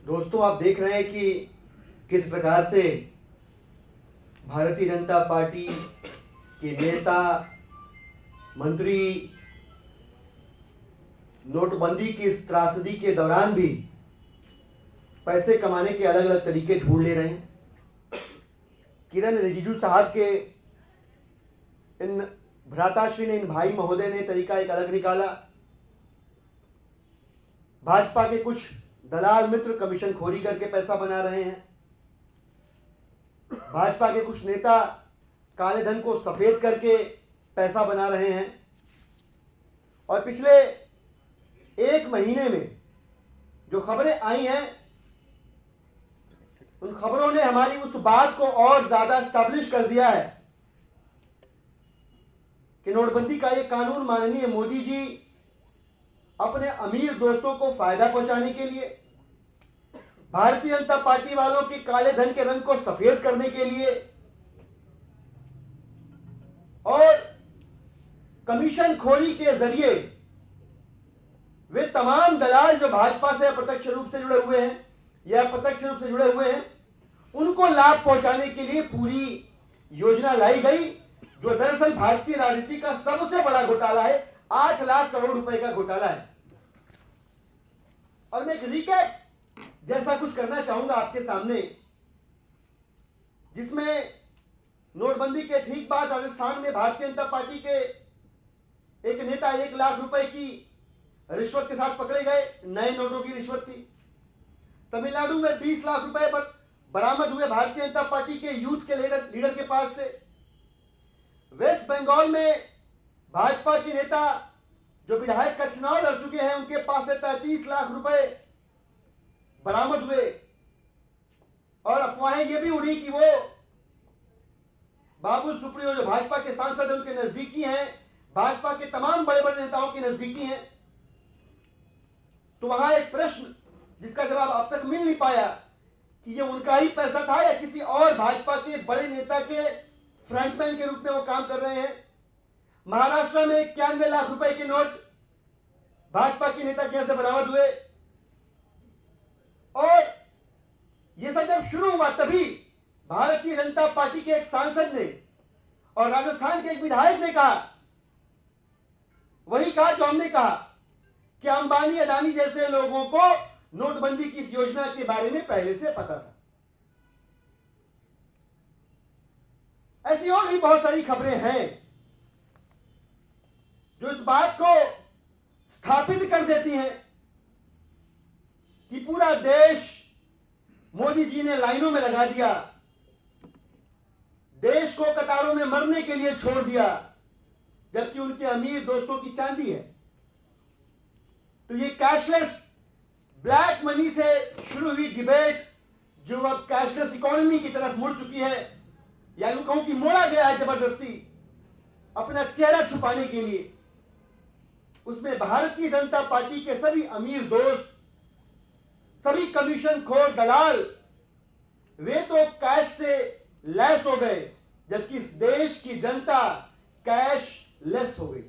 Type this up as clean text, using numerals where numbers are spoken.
दोस्तों, आप देख रहे हैं कि किस प्रकार से भारतीय जनता पार्टी के नेता, मंत्री नोटबंदी की इस त्रासदी के दौरान भी पैसे कमाने के अलग अलग तरीके ढूंढ ले रहे हैं। किरण रिजिजू साहब के इन भ्राताश्री ने, इन भाई महोदय ने तरीका एक अलग निकाला। भाजपा के कुछ दलाल मित्र कमीशन खोरी करके पैसा बना रहे हैं। भाजपा के कुछ नेता काले धन को सफेद करके पैसा बना रहे हैं। और पिछले एक महीने में जो खबरें आई हैं, उन खबरों ने हमारी उस बात को और ज्यादा स्टैब्लिश कर दिया है कि नोटबंदी का ये कानून माननीय मोदी जी अपने अमीर दोस्तों को फायदा पहुंचाने के लिए, भारतीय जनता पार्टी वालों के काले धन के रंग को सफेद करने के लिए और कमीशन खोरी के जरिए वे तमाम दलाल जो भाजपा से अप्रत्यक्ष रूप से जुड़े हुए हैं या प्रत्यक्ष रूप से जुड़े हुए हैं, उनको लाभ पहुंचाने के लिए पूरी योजना लाई गई, जो दरअसल भारतीय राजनीति का सबसे बड़ा घोटाला है। 8 लाख करोड़ रुपए का घोटाला है। और मैं एक रिकैप जैसा कुछ करना चाहूंगा आपके सामने, जिसमें नोटबंदी के ठीक बाद राजस्थान में भारतीय जनता पार्टी के एक नेता 1 लाख रुपए की रिश्वत के साथ पकड़े गए। नए नोटों की रिश्वत थी। तमिलनाडु में 20 लाख रुपए पर बरामद हुए भारतीय जनता पार्टी के यूथ के लीडर के पास से। वेस्ट बंगाल में भाजपा के नेता जो विधायक का चुनाव लड़ चुके हैं, उनके पास से 33 लाख रुपए बरामद हुए। और अफवाहें ये भी उड़ी कि वो बाबुल सुप्रियो जो भाजपा के सांसद हैं, उनके नजदीकी हैं, भाजपा के तमाम बड़े बड़े नेताओं के नजदीकी हैं। तो वहां एक प्रश्न जिसका जवाब अब तक मिल नहीं पाया कि ये उनका ही पैसा था या किसी और भाजपा के बड़े नेता के फ्रंटमैन के रूप में वो काम कर रहे हैं। महाराष्ट्र में 91 लाख रुपए के नोट भाजपा के नेता के यहां से बरामद हुए। और यह सब जब शुरू हुआ, तभी भारतीय जनता पार्टी के एक सांसद ने और राजस्थान के एक विधायक ने कहा, वही कहा जो हमने कहा कि अंबानी अदानी जैसे लोगों को नोटबंदी की इस योजना के बारे में पहले से पता था। ऐसी और भी बहुत सारी खबरें हैं जो इस बात को स्थापित कर देती हैं कि पूरा देश मोदी जी ने लाइनों में लगा दिया, देश को कतारों में मरने के लिए छोड़ दिया, जबकि उनके अमीर दोस्तों की चांदी है। तो ये कैशलेस ब्लैक मनी से शुरू हुई डिबेट जो अब कैशलेस इकोनॉमी की तरफ मुड़ चुकी है, या यूं कहूं कि मोड़ा गया है जबरदस्ती अपना चेहरा छुपाने के लिए, उसमें भारतीय जनता पार्टी के सभी अमीर दोस्त, सभी कमीशन खोर दलाल, वे तो कैश से लैस हो गए, जबकि इस देश की जनता कैश लेस हो गई।